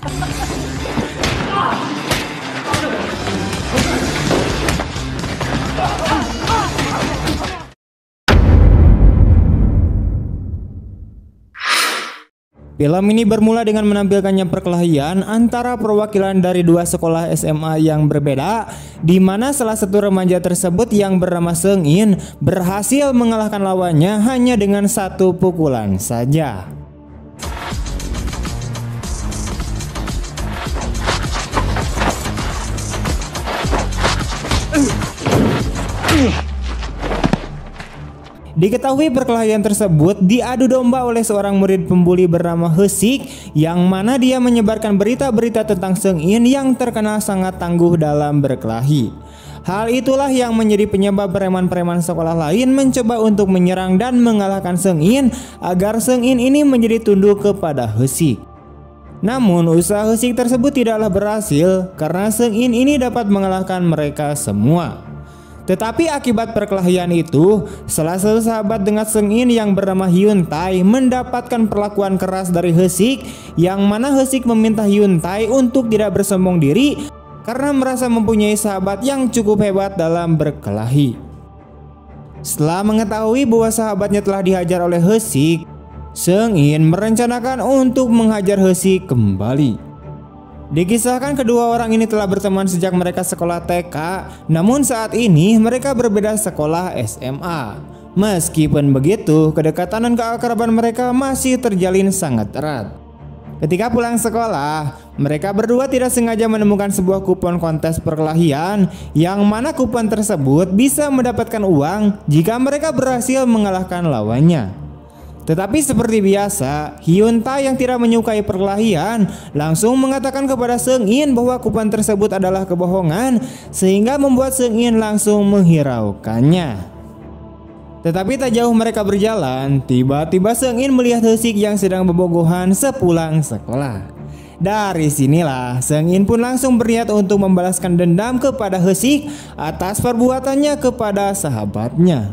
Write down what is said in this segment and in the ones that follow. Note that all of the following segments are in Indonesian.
Film ini bermula dengan menampilkannya perkelahian antara perwakilan dari dua sekolah SMA yang berbeda, di mana salah satu remaja tersebut yang bernama Seung In berhasil mengalahkan lawannya hanya dengan satu pukulan saja. Diketahui perkelahian tersebut diadu domba oleh seorang murid pembuli bernama Hesik, yang mana dia menyebarkan berita-berita tentang Seung In yang terkenal sangat tangguh dalam berkelahi. Hal itulah yang menjadi penyebab preman-preman sekolah lain mencoba untuk menyerang dan mengalahkan Seung In agar Seung In ini menjadi tunduk kepada Hesik. Namun usaha Hesik tersebut tidaklah berhasil karena Seung In ini dapat mengalahkan mereka semua. Tetapi akibat perkelahian itu, salah satu sahabat dengan Seung In yang bernama Hyun Tae mendapatkan perlakuan keras dari Hesik, yang mana Hesik meminta Hyun Tae untuk tidak bersombong diri karena merasa mempunyai sahabat yang cukup hebat dalam berkelahi. Setelah mengetahui bahwa sahabatnya telah dihajar oleh Hesik, Seung In merencanakan untuk menghajar Hesik kembali. Dikisahkan kedua orang ini telah berteman sejak mereka sekolah TK, namun saat ini mereka berbeda sekolah SMA. Meskipun begitu, kedekatan dan keakraban mereka masih terjalin sangat erat. Ketika pulang sekolah, mereka berdua tidak sengaja menemukan sebuah kupon kontes perkelahian, yang mana kupon tersebut bisa mendapatkan uang jika mereka berhasil mengalahkan lawannya. Tetapi seperti biasa, Hyun Tae yang tidak menyukai perkelahian langsung mengatakan kepada Seung In bahwa kupon tersebut adalah kebohongan, sehingga membuat Seung In langsung menghiraukannya. Tetapi tak jauh mereka berjalan, tiba-tiba Seung In melihat Hesik yang sedang bobogohan sepulang sekolah. Dari sinilah Seung In pun langsung berniat untuk membalaskan dendam kepada Hesik atas perbuatannya kepada sahabatnya.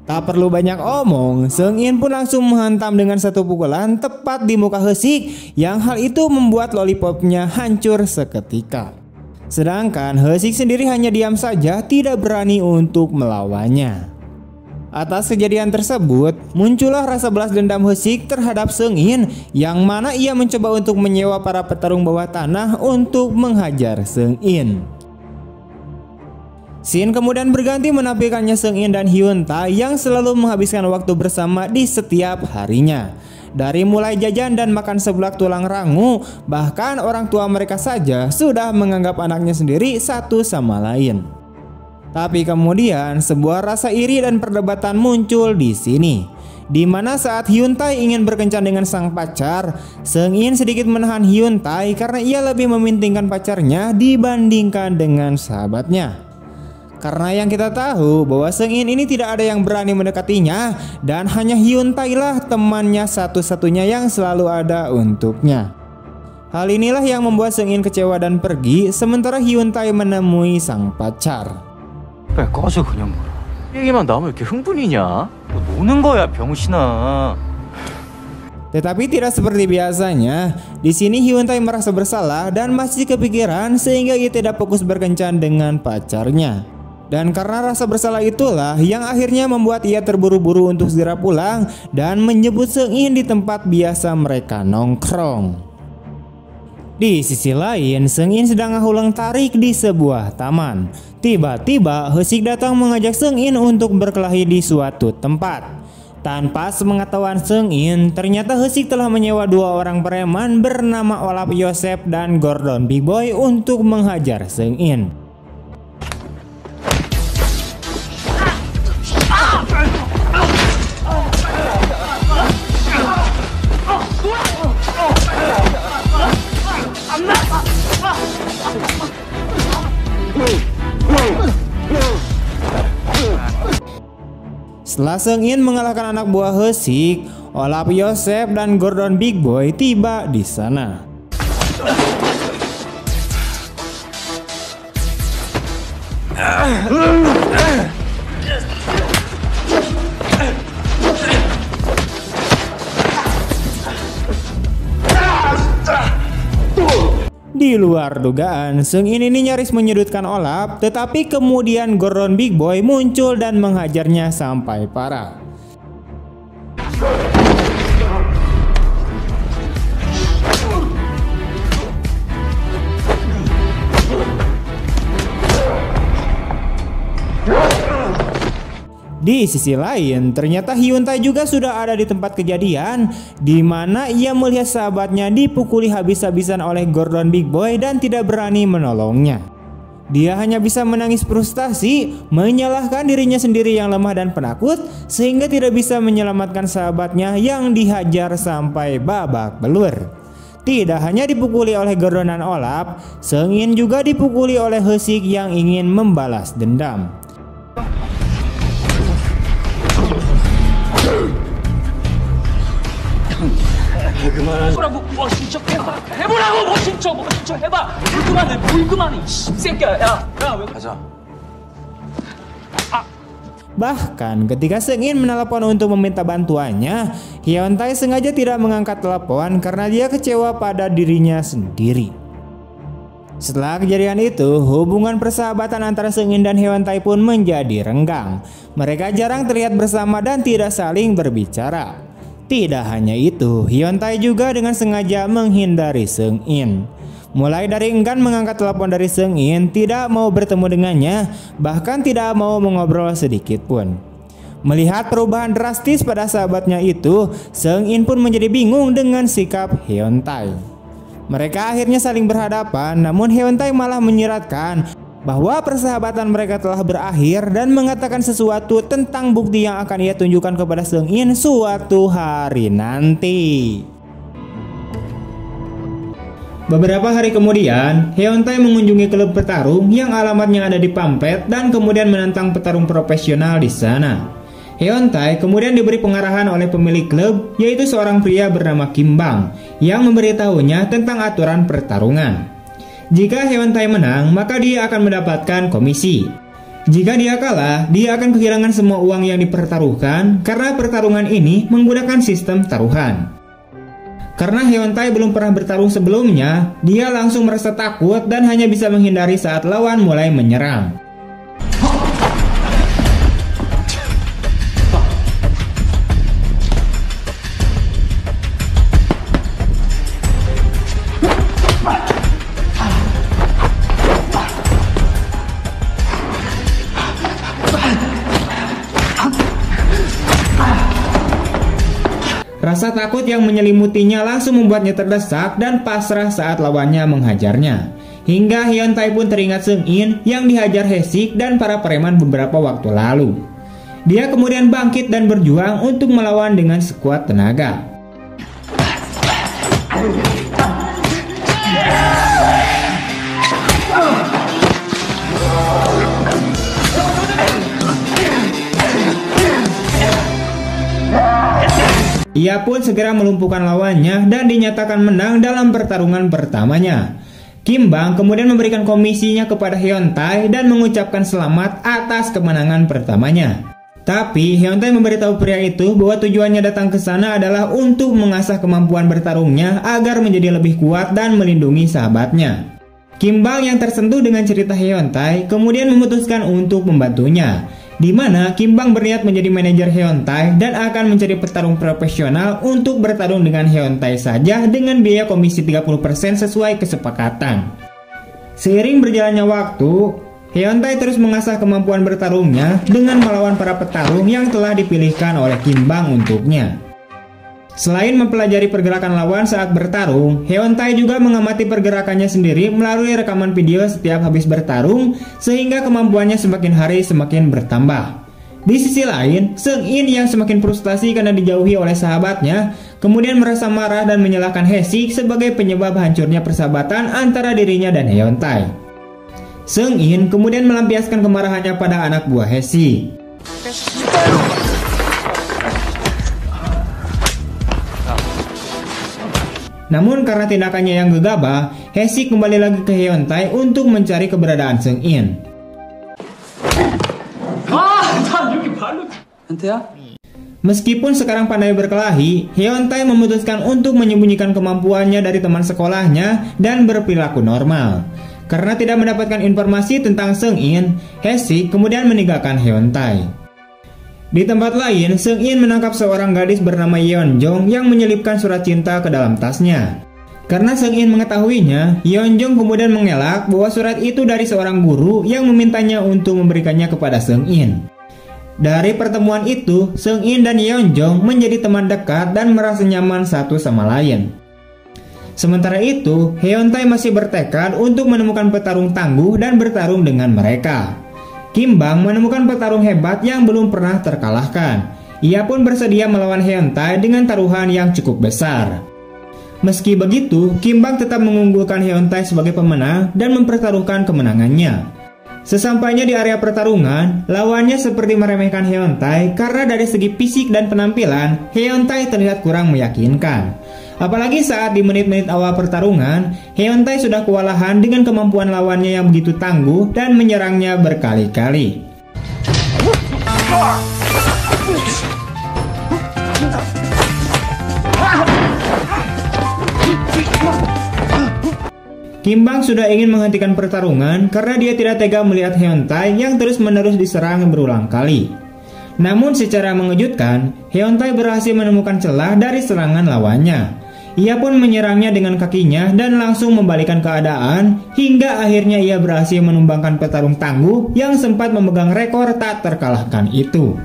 Tak perlu banyak omong, Seung In pun langsung menghantam dengan satu pukulan tepat di muka Hesik, yang hal itu membuat lollipopnya hancur seketika. Sedangkan Hesik sendiri hanya diam saja, tidak berani untuk melawannya. Atas kejadian tersebut, muncullah rasa balas dendam Hesik terhadap Seung In, yang mana ia mencoba untuk menyewa para petarung bawah tanah untuk menghajar Seung In. Scene kemudian berganti menampilkannya Seung In dan Hyun Tae yang selalu menghabiskan waktu bersama di setiap harinya. Dari mulai jajan dan makan seblak tulang rangu, bahkan orang tua mereka saja sudah menganggap anaknya sendiri satu sama lain. Tapi kemudian sebuah rasa iri dan perdebatan muncul di sini, di mana saat Hyun Tae ingin berkencan dengan sang pacar, Seung In sedikit menahan Hyun Tae karena ia lebih mementingkan pacarnya dibandingkan dengan sahabatnya. Karena yang kita tahu bahwa Seung In ini tidak ada yang berani mendekatinya, dan hanya Hyun Tae lah temannya satu-satunya yang selalu ada untuknya. Hal inilah yang membuat Seung In kecewa dan pergi, sementara Hyun Tae menemui sang pacar. 꺼져 그냥 얘기만 나오면 이렇게 흥분이냐? 뭐 노는 거야 병신아. Tetapi tidak seperti biasanya, di sini Hyun Tae merasa bersalah dan masih kepikiran sehingga ia tidak fokus berkencan dengan pacarnya. Dan karena rasa bersalah itulah yang akhirnya membuat ia terburu-buru untuk segera pulang dan menjemput Seung In di tempat biasa mereka nongkrong. Di sisi lain, Seung In sedang ngahulang tarik di sebuah taman. Tiba-tiba Hesik datang mengajak Seung In untuk berkelahi di suatu tempat. Tanpa sepengetahuan Seung In, ternyata Hesik telah menyewa dua orang preman bernama Olaf Yosef dan Gordon Big Boy untuk menghajar Seung In. Setelah Seung In mengalahkan anak buah Hesik, Olaf Yosef dan Gordon Big Boy tiba di sana. Di luar dugaan, Seung In ini nyaris menyudutkan Olaf, tetapi kemudian Gordon Big Boy muncul dan menghajarnya sampai parah. Di sisi lain, ternyata Hyun-tae juga sudah ada di tempat kejadian, di mana ia melihat sahabatnya dipukuli habis-habisan oleh Gordon Big Boy dan tidak berani menolongnya. Dia hanya bisa menangis frustasi, menyalahkan dirinya sendiri yang lemah dan penakut, sehingga tidak bisa menyelamatkan sahabatnya yang dihajar sampai babak belur. Tidak hanya dipukuli oleh Gordon dan Olaf, Seung In juga dipukuli oleh Hesik yang ingin membalas dendam. 해보라고 멋진 척 해봐. 해보라고 멋진 척 해봐. 물그만해 이 새끼야. 야 왜 가자. Bahkan ketika Seung In menelepon untuk meminta bantuannya, Hyun-tae sengaja tidak mengangkat telepon karena dia kecewa pada dirinya sendiri. Setelah kejadian itu, hubungan persahabatan antara Seung In dan Hyun-tae pun menjadi renggang. Mereka jarang terlihat bersama dan tidak saling berbicara. Tidak hanya itu, Hyun-tae juga dengan sengaja menghindari Seung In. Mulai dari enggan mengangkat telepon dari Seung In, tidak mau bertemu dengannya, bahkan tidak mau mengobrol sedikit pun. Melihat perubahan drastis pada sahabatnya itu, Seung In pun menjadi bingung dengan sikap Hyun-tae. Mereka akhirnya saling berhadapan, namun Hyun-tae malah menyiratkan bahwa persahabatan mereka telah berakhir dan mengatakan sesuatu tentang bukti yang akan ia tunjukkan kepada Seung In suatu hari nanti. Beberapa hari kemudian, Hyun-tae mengunjungi klub petarung yang alamatnya ada di Pampet dan kemudian menantang petarung profesional di sana. Hyun-tae kemudian diberi pengarahan oleh pemilik klub, yaitu seorang pria bernama Kim Bang, yang memberitahunya tentang aturan pertarungan. Jika Hyun-tae menang, maka dia akan mendapatkan komisi. Jika dia kalah, dia akan kehilangan semua uang yang dipertaruhkan karena pertarungan ini menggunakan sistem taruhan. Karena Hyun-tae belum pernah bertarung sebelumnya, dia langsung merasa takut dan hanya bisa menghindari saat lawan mulai menyerang. Rasa takut yang menyelimutinya langsung membuatnya terdesak dan pasrah saat lawannya menghajarnya. Hingga Hyun-tae pun teringat Seung In yang dihajar Hesik dan para preman beberapa waktu lalu. Dia kemudian bangkit dan berjuang untuk melawan dengan sekuat tenaga. Ia pun segera melumpuhkan lawannya dan dinyatakan menang dalam pertarungan pertamanya. Kim Bang kemudian memberikan komisinya kepada Hyun-tae dan mengucapkan selamat atas kemenangan pertamanya. Tapi Hyun-tae memberitahu pria itu bahwa tujuannya datang ke sana adalah untuk mengasah kemampuan bertarungnya agar menjadi lebih kuat dan melindungi sahabatnya. Kim Bang yang tersentuh dengan cerita Hyun-tae kemudian memutuskan untuk membantunya, di mana Kim Bang berniat menjadi manajer Hyun-tae dan akan mencari petarung profesional untuk bertarung dengan Hyun-tae saja dengan biaya komisi 30% sesuai kesepakatan. Seiring berjalannya waktu, Hyun-tae terus mengasah kemampuan bertarungnya dengan melawan para petarung yang telah dipilihkan oleh Kim Bang untuknya. Selain mempelajari pergerakan lawan saat bertarung, Hyun-tae juga mengamati pergerakannya sendiri melalui rekaman video setiap habis bertarung, sehingga kemampuannya semakin hari semakin bertambah. Di sisi lain, Seung In yang semakin frustasi karena dijauhi oleh sahabatnya, kemudian merasa marah dan menyalahkan Hesik sebagai penyebab hancurnya persahabatan antara dirinya dan Hyun-tae. Seung In kemudian melampiaskan kemarahannya pada anak buah Hesik. Namun karena tindakannya yang gegabah, Hesik kembali lagi ke Hyun-tae untuk mencari keberadaan Seung In. Meskipun sekarang pandai berkelahi, Hyun-tae memutuskan untuk menyembunyikan kemampuannya dari teman sekolahnya dan berperilaku normal. Karena tidak mendapatkan informasi tentang Seung-in, Hae-sik kemudian meninggalkan Hyun-tae. Di tempat lain, Seung-in menangkap seorang gadis bernama Yeon-jong yang menyelipkan surat cinta ke dalam tasnya. Karena Seung-in mengetahuinya, Yeon-jong kemudian mengelak bahwa surat itu dari seorang guru yang memintanya untuk memberikannya kepada Seung-in. Dari pertemuan itu, Seung-in dan Yeon-jong menjadi teman dekat dan merasa nyaman satu sama lain. Sementara itu, Hyun-tae masih bertekad untuk menemukan petarung tangguh dan bertarung dengan mereka. Kim Bang menemukan petarung hebat yang belum pernah terkalahkan. Ia pun bersedia melawan Hyun-tae dengan taruhan yang cukup besar. Meski begitu, Kim Bang tetap mengunggulkan Hyun-tae sebagai pemenang dan mempertaruhkan kemenangannya. Sesampainya di area pertarungan, lawannya seperti meremehkan Hyun-tae karena dari segi fisik dan penampilan, Hyun-tae terlihat kurang meyakinkan. Apalagi saat di menit-menit awal pertarungan, Hyun-tae sudah kewalahan dengan kemampuan lawannya yang begitu tangguh dan menyerangnya berkali-kali. Kim Bang sudah ingin menghentikan pertarungan karena dia tidak tega melihat Hyun-tae yang terus-menerus diserang berulang kali. Namun secara mengejutkan, Hyun-tae berhasil menemukan celah dari serangan lawannya. Ia pun menyerangnya dengan kakinya dan langsung membalikan keadaan hingga akhirnya ia berhasil menumbangkan petarung tangguh yang sempat memegang rekor tak terkalahkan itu.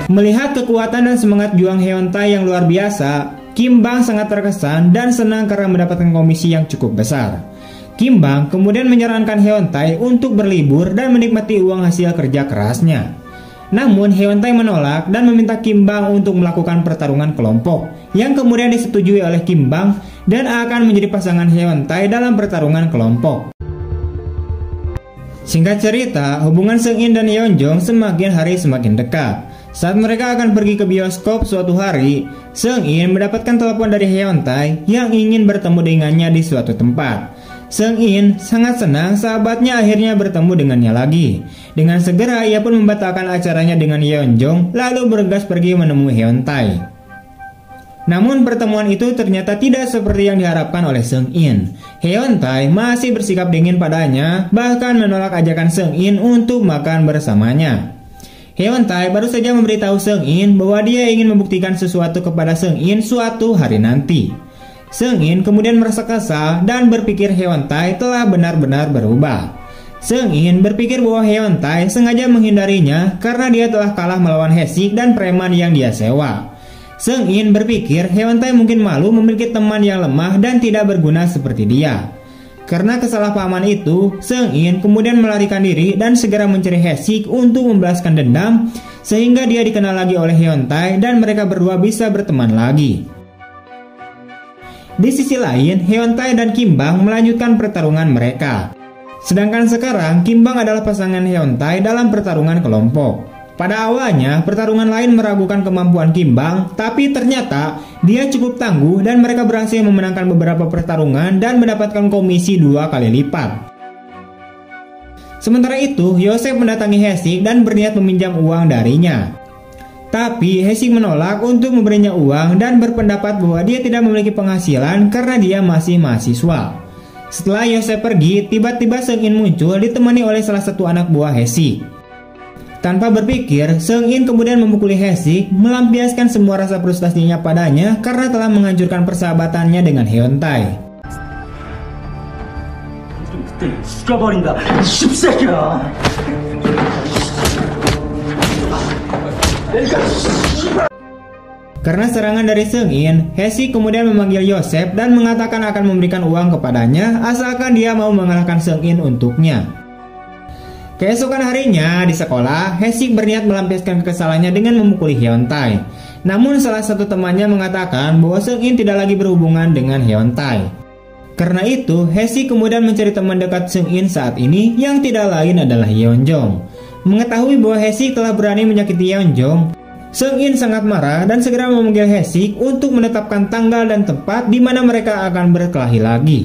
Melihat kekuatan dan semangat juang Hyun-tae yang luar biasa, Kim Bang sangat terkesan dan senang karena mendapatkan komisi yang cukup besar. Kim Bang kemudian menyarankan Hyun-tae untuk berlibur dan menikmati uang hasil kerja kerasnya. Namun Hyun-tae menolak dan meminta Kim Bang untuk melakukan pertarungan kelompok, yang kemudian disetujui oleh Kim Bang dan akan menjadi pasangan Hyun-tae dalam pertarungan kelompok. Singkat cerita, hubungan Seung-in dan Yeon-jong semakin hari semakin dekat. Saat mereka akan pergi ke bioskop suatu hari, Seung-in mendapatkan telepon dari Hyun-tae yang ingin bertemu dengannya di suatu tempat. Seung-in sangat senang sahabatnya akhirnya bertemu dengannya lagi. Dengan segera ia pun membatalkan acaranya dengan Yeon-jong lalu bergegas pergi menemui Hyun-tae. Namun pertemuan itu ternyata tidak seperti yang diharapkan oleh Seung-in. Hyun-tae masih bersikap dingin padanya, bahkan menolak ajakan Seung-in untuk makan bersamanya. Hyun-tae baru saja memberitahu Seung-in bahwa dia ingin membuktikan sesuatu kepada Seung-in suatu hari nanti. Seung-in kemudian merasa kesal dan berpikir Hyun-tae telah benar-benar berubah. Seung-in berpikir bahwa Hyun-tae sengaja menghindarinya karena dia telah kalah melawan Hae-sik dan preman yang dia sewa. Seung-in berpikir Hyun-tae mungkin malu memiliki teman yang lemah dan tidak berguna seperti dia. Karena kesalahpahaman itu, Seung-in kemudian melarikan diri dan segera mencari Hae-sik untuk membalaskan dendam, sehingga dia dikenal lagi oleh Hyun-tae dan mereka berdua bisa berteman lagi. Di sisi lain, Hyun-tae dan Kim Bang melanjutkan pertarungan mereka. Sedangkan sekarang, Kim Bang adalah pasangan Hyun-tae dalam pertarungan kelompok. Pada awalnya, pertarungan lain meragukan kemampuan Kim Bang, tapi ternyata dia cukup tangguh dan mereka berhasil memenangkan beberapa pertarungan dan mendapatkan komisi 2 kali lipat. Sementara itu, Yosef mendatangi Hae-sik dan berniat meminjam uang darinya. Tapi Hae-sik menolak untuk memberinya uang dan berpendapat bahwa dia tidak memiliki penghasilan karena dia masih mahasiswa. Setelah Yosef pergi, tiba-tiba Seung-in muncul ditemani oleh salah satu anak buah Hae-sik. Tanpa berpikir, Seung-in kemudian memukuli Hae-sik, melampiaskan semua rasa frustasinya padanya karena telah menghancurkan persahabatannya dengan Hyun-tae. Karena serangan dari Seung-in, Hae-sik kemudian memanggil Yosef dan mengatakan akan memberikan uang kepadanya asalkan dia mau mengalahkan Seung-in untuknya. Keesokan harinya di sekolah, Hae-sik berniat melampiaskan kekesalannya dengan memukuli Hyun-tae. Namun salah satu temannya mengatakan bahwa Seung-in tidak lagi berhubungan dengan Hyun-tae. Karena itu, Hae-sik kemudian mencari teman dekat Seung-in saat ini yang tidak lain adalah Yeon-jong. Mengetahui bahwa Hae-sik telah berani menyakiti Yeon-jong, Seung-in sangat marah dan segera memanggil Hae-sik untuk menetapkan tanggal dan tempat di mana mereka akan berkelahi lagi.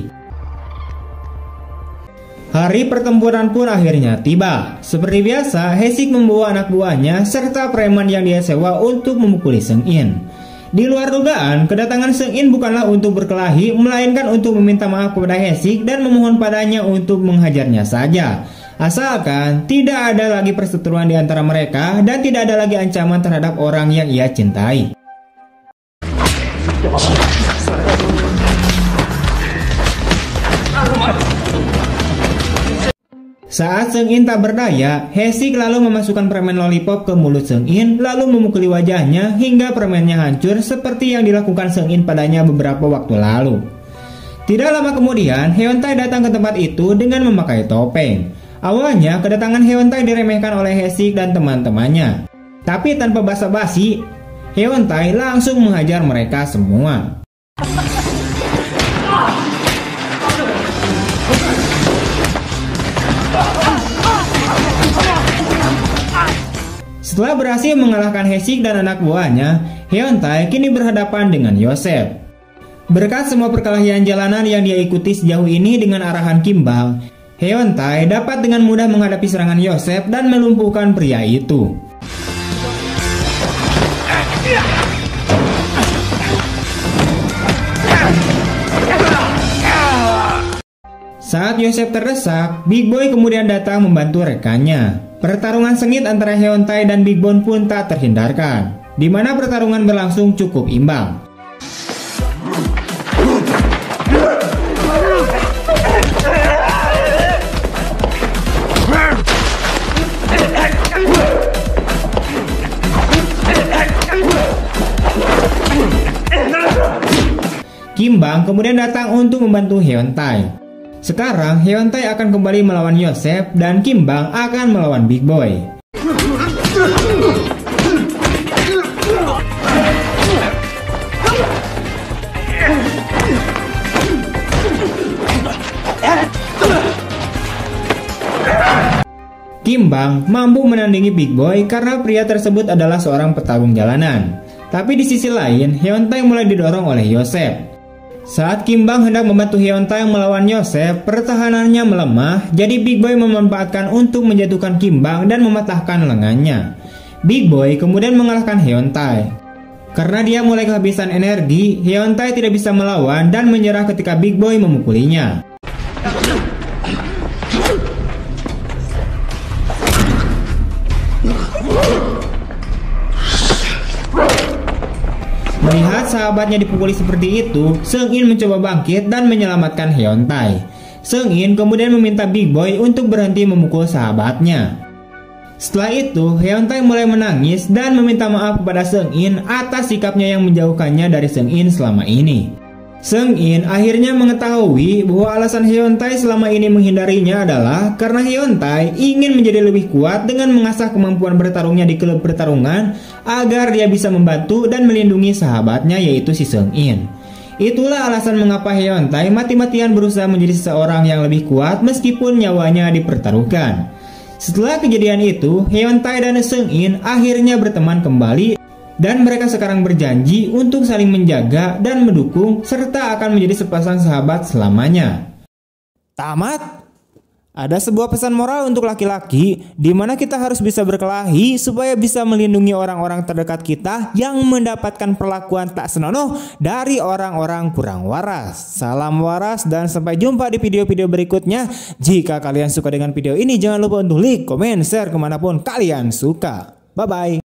Hari pertempuran pun akhirnya tiba. Seperti biasa, Hae-sik membawa anak buahnya serta preman yang dia sewa untuk memukuli Seung-in. Di luar dugaan, kedatangan Seung-in bukanlah untuk berkelahi, melainkan untuk meminta maaf kepada Hae-sik dan memohon padanya untuk menghajarnya saja. Asalkan tidak ada lagi perseteruan di antara mereka dan tidak ada lagi ancaman terhadap orang yang ia cintai. Saat Seung-in tak berdaya, Hae-sik lalu memasukkan permen lollipop ke mulut Seung-in lalu memukuli wajahnya hingga permennya hancur seperti yang dilakukan Seung-in padanya beberapa waktu lalu. Tidak lama kemudian, Hae-on-tae datang ke tempat itu dengan memakai topeng. Awalnya, kedatangan Hae-on-tae diremehkan oleh Hae-sik dan teman-temannya. Tapi tanpa basa-basi, Hae-on-tae langsung menghajar mereka semua. Setelah berhasil mengalahkan Hae-sik dan anak buahnya, Hae-on-tae kini berhadapan dengan Yosef. Berkat semua perkelahian jalanan yang dia ikuti sejauh ini dengan arahan Kimbang, Hae-on-tae dapat dengan mudah menghadapi serangan Yosef dan melumpuhkan pria itu. Saat Yosef terdesak, Big Boy kemudian datang membantu rekannya. Pertarungan sengit antara Hae-on-tae dan Big Bone pun tak terhindarkan, di mana pertarungan berlangsung cukup imbang. Kimbang kemudian datang untuk membantu Hae-on-tae. Sekarang Hae-on-tae akan kembali melawan Yosef dan Kimbang akan melawan Big Boy. Kimbang mampu menandingi Big Boy karena pria tersebut adalah seorang petarung jalanan. Tapi di sisi lain, Hae-on-tae mulai didorong oleh Yosef. Saat Kimbang hendak membantu Hae-on-tae melawan Yosef, pertahanannya melemah, jadi Big Boy memanfaatkan untuk menjatuhkan Kimbang dan mematahkan lengannya. Big Boy kemudian mengalahkan Hae-on-tae. Karena dia mulai kehabisan energi, Hae-on-tae tidak bisa melawan dan menyerah ketika Big Boy memukulinya. Melihat sahabatnya dipukuli seperti itu, Seung-in mencoba bangkit dan menyelamatkan Hae-on-tae. Seung-in kemudian meminta Big Boy untuk berhenti memukul sahabatnya. Setelah itu, Hae-on-tae mulai menangis dan meminta maaf kepada Seung-in atas sikapnya yang menjauhkannya dari Seung-in selama ini. Seung-in akhirnya mengetahui bahwa alasan Hae-on-tae selama ini menghindarinya adalah karena Hae-on-tae ingin menjadi lebih kuat dengan mengasah kemampuan bertarungnya di klub pertarungan agar dia bisa membantu dan melindungi sahabatnya yaitu si Seung-in. Itulah alasan mengapa Hae-on-tae mati-matian berusaha menjadi seseorang yang lebih kuat meskipun nyawanya dipertaruhkan. Setelah kejadian itu, Hae-on-tae dan Seung-in akhirnya berteman kembali. Dan mereka sekarang berjanji untuk saling menjaga dan mendukung serta akan menjadi sepasang sahabat selamanya. Tamat. Ada sebuah pesan moral untuk laki-laki di mana kita harus bisa berkelahi supaya bisa melindungi orang-orang terdekat kita yang mendapatkan perlakuan tak senonoh dari orang-orang kurang waras. Salam waras dan sampai jumpa di video-video berikutnya. Jika kalian suka dengan video ini jangan lupa untuk like, komen, share kemanapun kalian suka. Bye-bye.